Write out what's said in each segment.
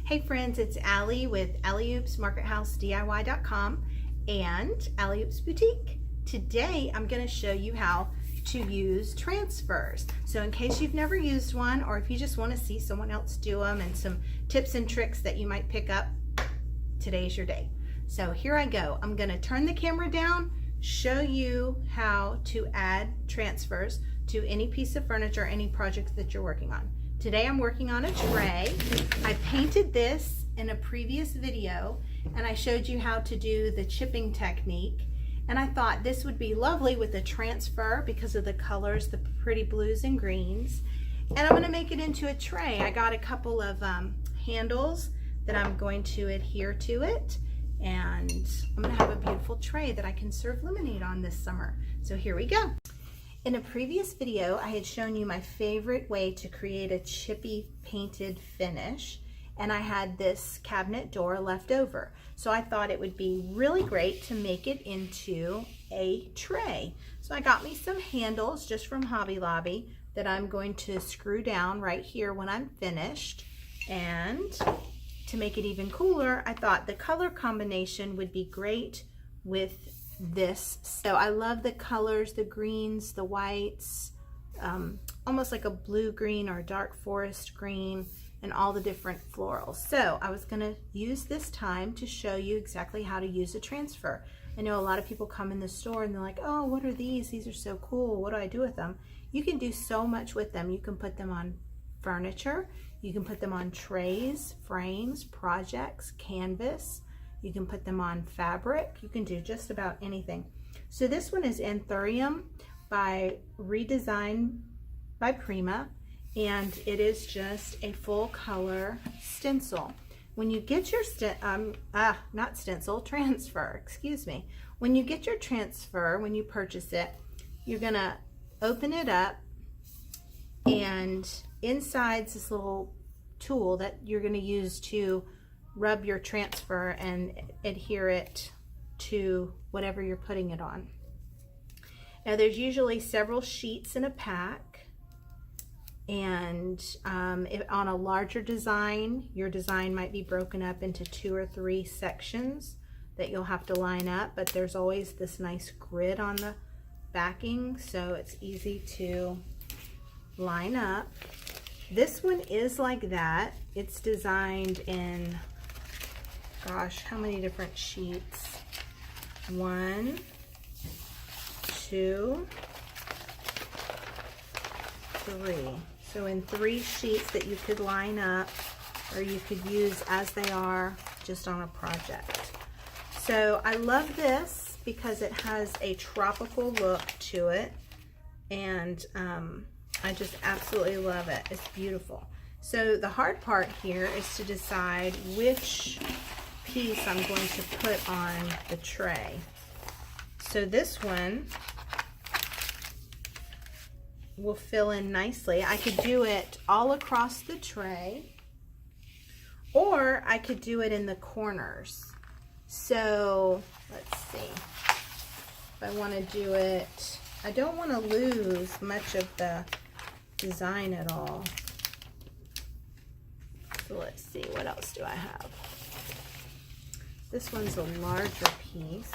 Hey friends, it's Allie with AllieOopsMarketHouseDIY.com and Allie Oops Boutique. Today I'm going to show you how to use transfers. So in case you've never used one, or if you just want to see someone else do them and some tips and tricks that you might pick up, today's your day. So here I go. I'm going to turn the camera down, show you how to add transfers to any piece of furniture, any project that you're working on. Today I'm working on a tray. I painted this in a previous video and I showed you how to do the chipping technique, and I thought this would be lovely with a transfer because of the colors, the pretty blues and greens, and I'm going to make it into a tray. I got a couple of handles that I'm going to adhere to it, and I'm going to have a beautiful tray that I can serve lemonade on this summer. So here we go. In a previous video, I had shown you my favorite way to create a chippy painted finish, and I had this cabinet door left over. So I thought it would be really great to make it into a tray. So I got me some handles just from Hobby Lobby that I'm going to screw down right here when I'm finished. And to make it even cooler, I thought the color combination would be great with this. So I love the colors, the greens, the whites, almost like a blue green or dark forest green, and all the different florals. So I was going to use this time to show you exactly how to use a transfer. I know a lot of people come in the store and they're like, oh, what are these? These are so cool. What do I do with them? You can do so much with them. You can put them on furniture. You can put them on trays, frames, projects, canvas. You can put them on fabric. You can do just about anything. So this one is Anthurium by ReDesign by Prima, and it is just a full color stencil. When you get your transfer, excuse me. When you get your transfer, when you purchase it, you're gonna open it up, and inside's this little tool that you're gonna use to rub your transfer and adhere it to whatever you're putting it on. Now there's usually several sheets in a pack, and if on a larger design, your design might be broken up into 2 or 3 sections that you'll have to line up, but there's always this nice grid on the backing, so it's easy to line up. This one is like that. It's designed in, gosh, how many different sheets? 1, 2, 3. So in 3 sheets that you could line up, or you could use as they are just on a project. So I love this because it has a tropical look to it, and I just absolutely love it. It's beautiful. So the hard part here is to decide which piece I'm going to put on the tray. So this one will fill in nicely. I could do it all across the tray, or I could do it in the corners. So let's see. If I want to do it, I don't want to lose much of the design at all. So let's see, what else do I have? This one's a larger piece,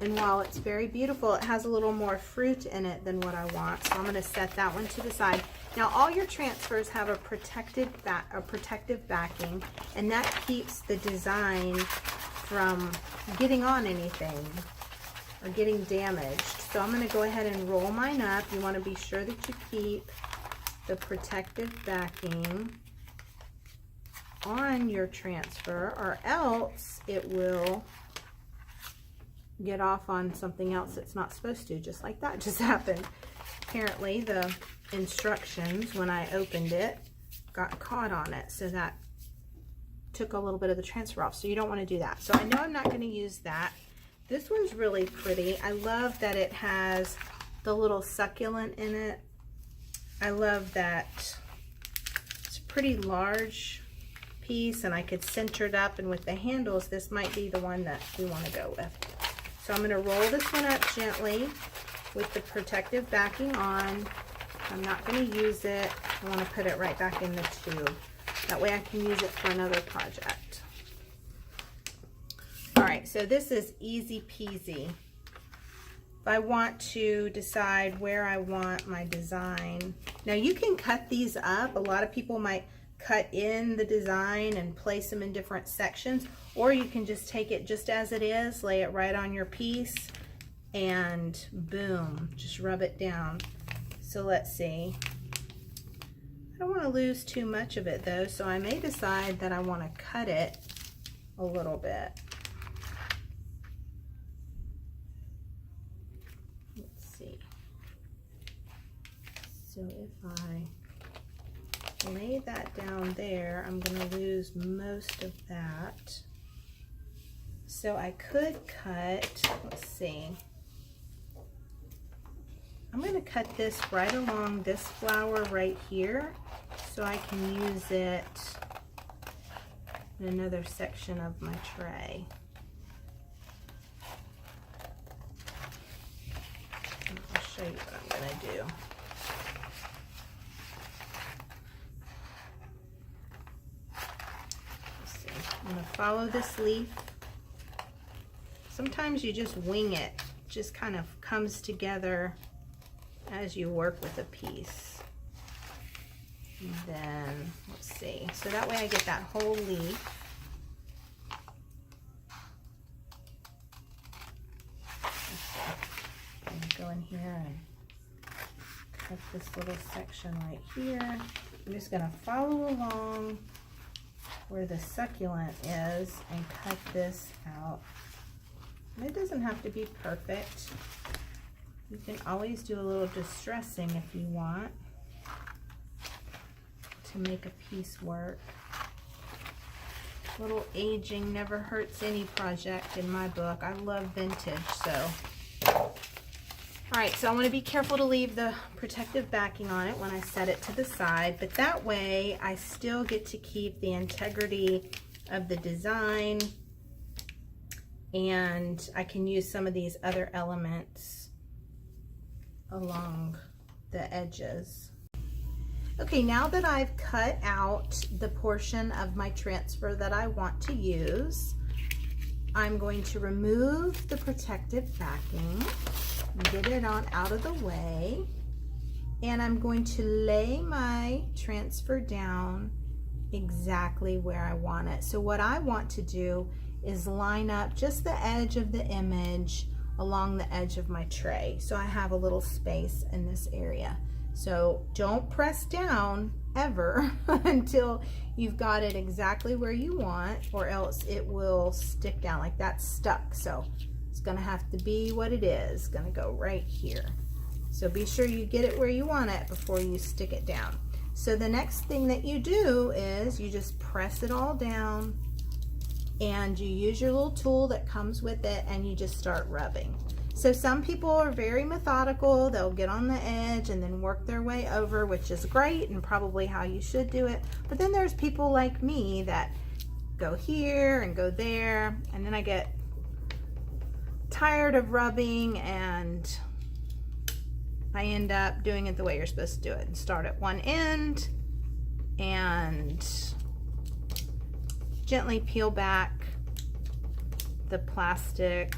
and while it's very beautiful, it has a little more fruit in it than what I want, so I'm going to set that one to the side. Now all your transfers have a protective backing, and that keeps the design from getting on anything or getting damaged. So I'm going to go ahead and roll mine up. You want to be sure that you keep the protective backing on your transfer, or else it will get off on something else that's not supposed to, just like that just happened. Apparently the instructions, when I opened it, got caught on it, so that took a little bit of the transfer off. So you don't want to do that. So I know I'm not going to use that. This one's really pretty. I love that it has the little succulent in it. I love that it's a pretty large piece, and I could center it up, and with the handles, this might be the one that we want to go with. So I'm going to roll this one up gently with the protective backing on. I'm not going to use it. I want to put it right back in the tube. That way I can use it for another project. All right, so this is easy peasy. If I want to decide where I want my design, now you can cut these up. A lot of people might cut in the design and place them in different sections, or you can just take it just as it is, lay it right on your piece, and boom, just rub it down. So let's see. I don't want to lose too much of it though, so I may decide that I want to cut it a little bit. Let's see. So if I lay that down there, I'm going to lose most of that. So I could cut, let's see. I'm going to cut this right along this flower right here, so I can use it in another section of my tray. I'll show you what I'm going to do. Let's see. I'm going to follow this leaf. Sometimes you just wing it. It just kind of comes together as you work with a piece. And then, let's see. So that way I get that whole leaf. I'm going to go in here and cut this little section right here. I'm just going to follow along where the succulent is and cut this out. And it doesn't have to be perfect. You can always do a little distressing if you want to make a piece work. A little aging never hurts any project in my book. I love vintage, so. All right, so I want to be careful to leave the protective backing on it when I set it to the side, but that way I still get to keep the integrity of the design, and I can use some of these other elements along the edges. Okay, now that I've cut out the portion of my transfer that I want to use, I'm going to remove the protective backing, get it on out of the way, and I'm going to lay my transfer down exactly where I want it. So what I want to do is line up just the edge of the image along the edge of my tray, so I have a little space in this area. So don't press down ever until you've got it exactly where you want, or else it will stick down. Like that's stuck, so it's gonna have to be what it is. It's gonna go right here. So be sure you get it where you want it before you stick it down. So the next thing that you do is you just press it all down, and you use your little tool that comes with it, and you just start rubbing. So some people are very methodical. They'll get on the edge and then work their way over, which is great and probably how you should do it. But then there's people like me that go here and go there, and then I get tired of rubbing and I end up doing it the way you're supposed to do it, and start at one end and gently peel back the plastic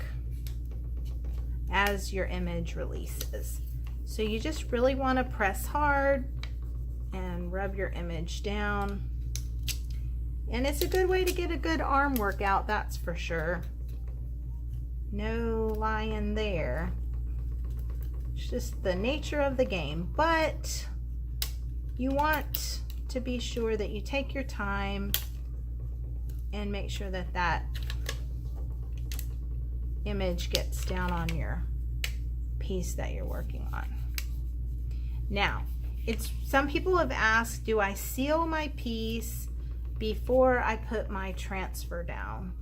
as your image releases. So you just really want to press hard and rub your image down. And it's a good way to get a good arm workout, that's for sure. No lying there. It's just the nature of the game. But you want to be sure that you take your time and make sure that that image gets down on your piece that you're working on. Now, some people have asked, do I seal my piece before I put my transfer down?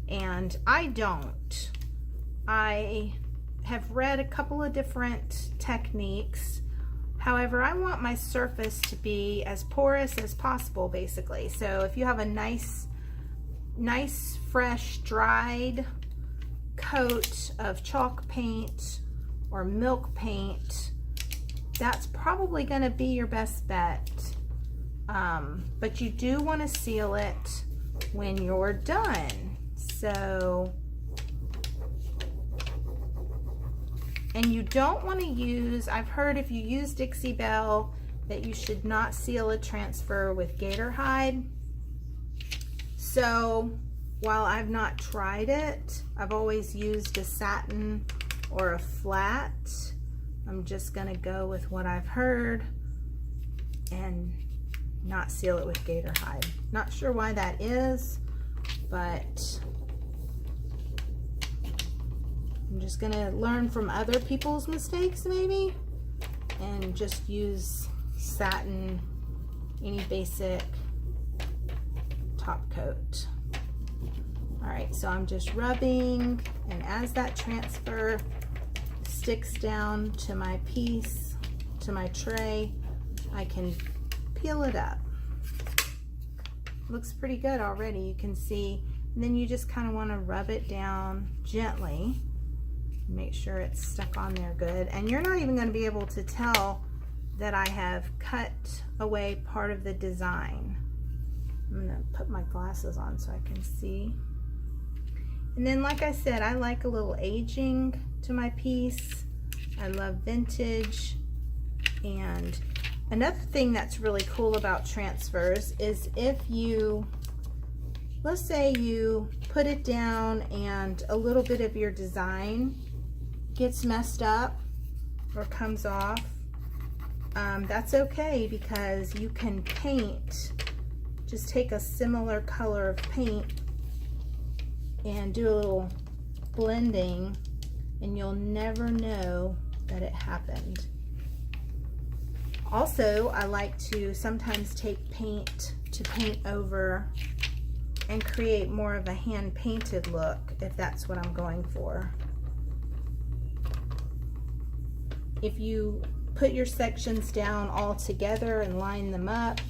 And I don't. I have read a couple of different techniques. However, I want my surface to be as porous as possible, basically. So if you have a nice fresh dried coat of chalk paint or milk paint, that's probably going to be your best bet. but you do want to seal it when you're done. So, and you don't want to use, I've heard if you use Dixie Belle that you should not seal a transfer with gator hide. So while I've not tried it, I've always used a satin or a flat. I'm just gonna go with what I've heard and not seal it with gator hide. Not sure why that is, but I'm just gonna learn from other people's mistakes maybe and just use satin, any basic top coat. All right, so I'm just rubbing, and as that transfer sticks down to my piece, to my tray, I can peel it up. Looks pretty good already, you can see. And then you just kind of want to rub it down gently. Make sure it's stuck on there good. And you're not even going to be able to tell that I have cut away part of the design. I'm going to put my glasses on so I can see. And then, like I said, I like a little aging to my piece. I love vintage. And another thing that's really cool about transfers is if you, let's say you put it down and a little bit of your design gets messed up or comes off, that's okay, because you can paint, just take a similar color of paint and do a little blending, and you'll never know that it happened. Also, I like to sometimes take paint to paint over and create more of a hand painted look if that's what I'm going for. If you put your sections down all together and line them up,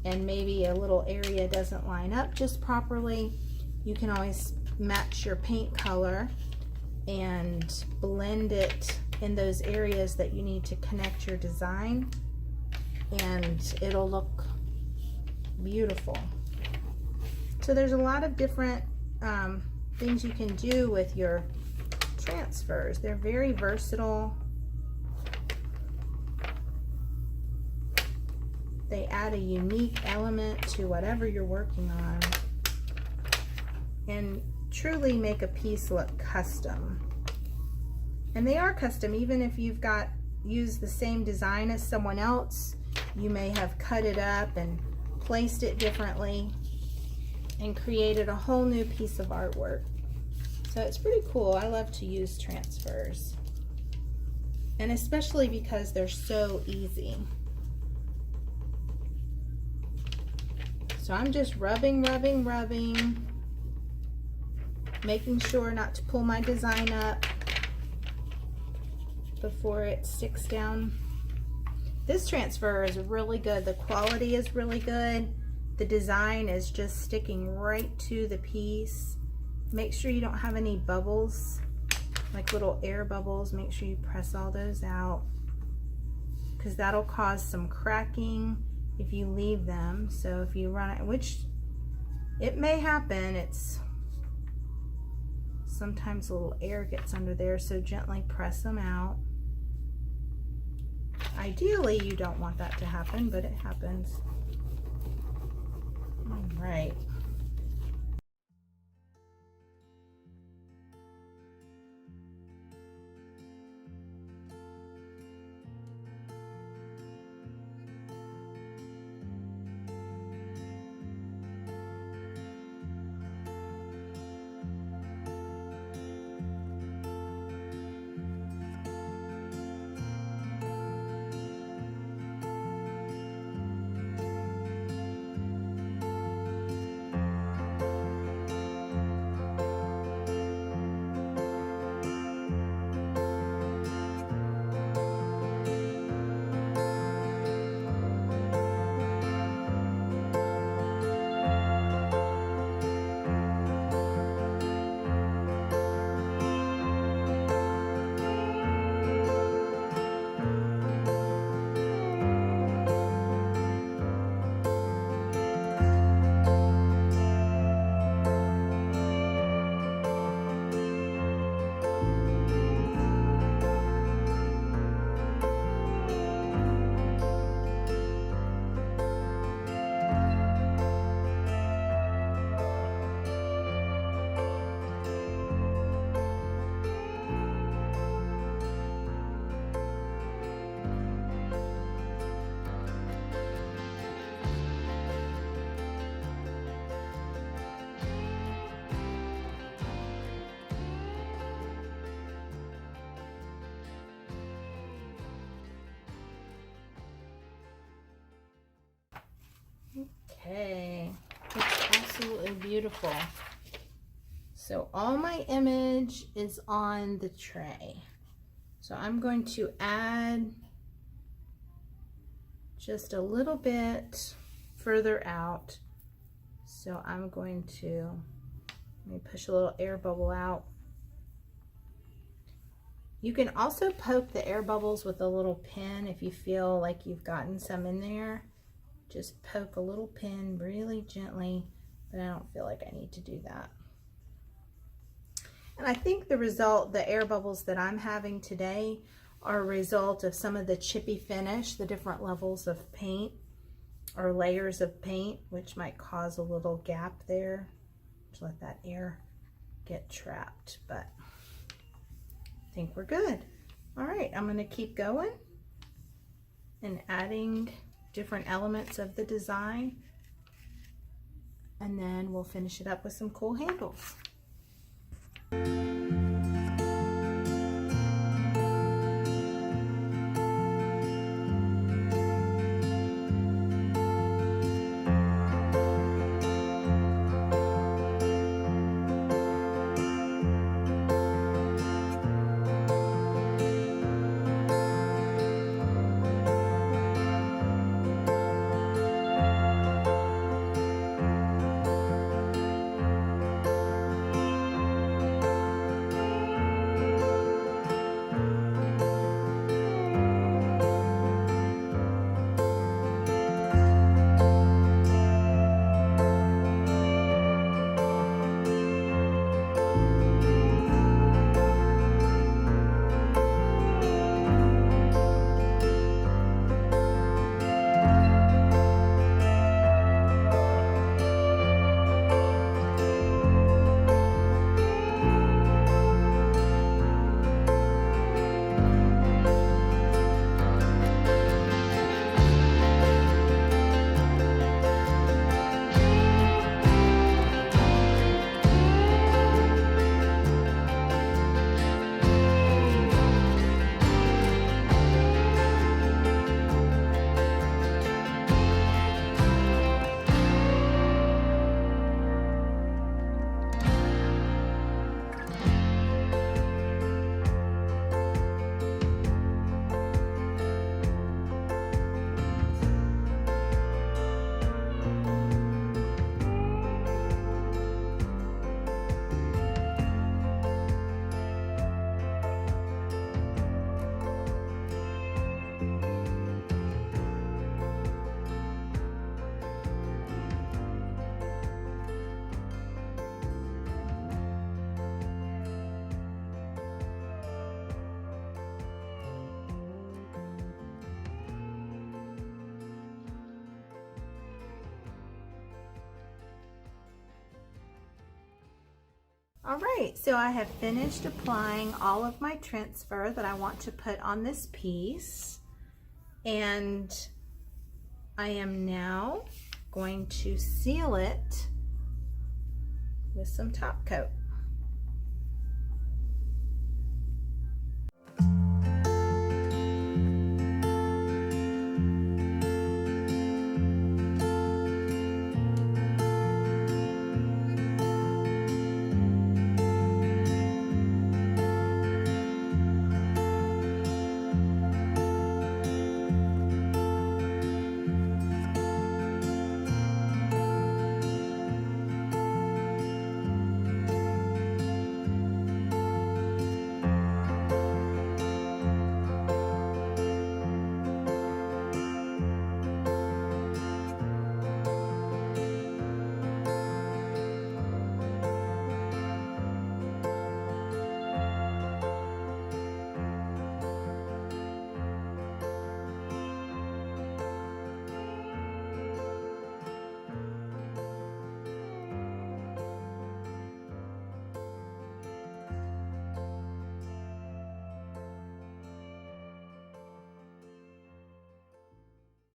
and maybe a little area doesn't line up just properly, you can always match your paint color and blend it in those areas that you need to connect your design, and it'll look beautiful. So there's a lot of different things you can do with your transfers. They're very versatile. They add a unique element to whatever you're working on and truly make a piece look custom. And they are custom, even if you've used the same design as someone else. You may have cut it up and placed it differently and created a whole new piece of artwork. So it's pretty cool. I love to use transfers, and especially because they're so easy. So I'm just rubbing, making sure not to pull my design up before it sticks down. This transfer is really good. The quality is really good. The design is just sticking right to the piece. Make sure you don't have any bubbles, like little air bubbles. Make sure you press all those out, because that'll cause some cracking if you leave them. So if you run it, which it may happen, it's sometimes a little air gets under there, so gently press them out. Ideally, you don't want that to happen, but it happens. All right. Okay, it's absolutely beautiful. So all my image is on the tray. So I'm going to add just a little bit further out. So I'm going to, let me push a little air bubble out. You can also poke the air bubbles with a little pin if you feel like you've gotten some in there. Just poke a little pin really gently, but I don't feel like I need to do that. And I think the result, the air bubbles that I'm having today, are a result of some of the chippy finish, the different levels of paint or layers of paint, which might cause a little gap there to let that air get trapped, but I think we're good. All right, I'm going to keep going and adding different elements of the design, and then we'll finish it up with some cool handles. All right, so I have finished applying all of my transfer that I want to put on this piece, and I am now going to seal it with some top coat.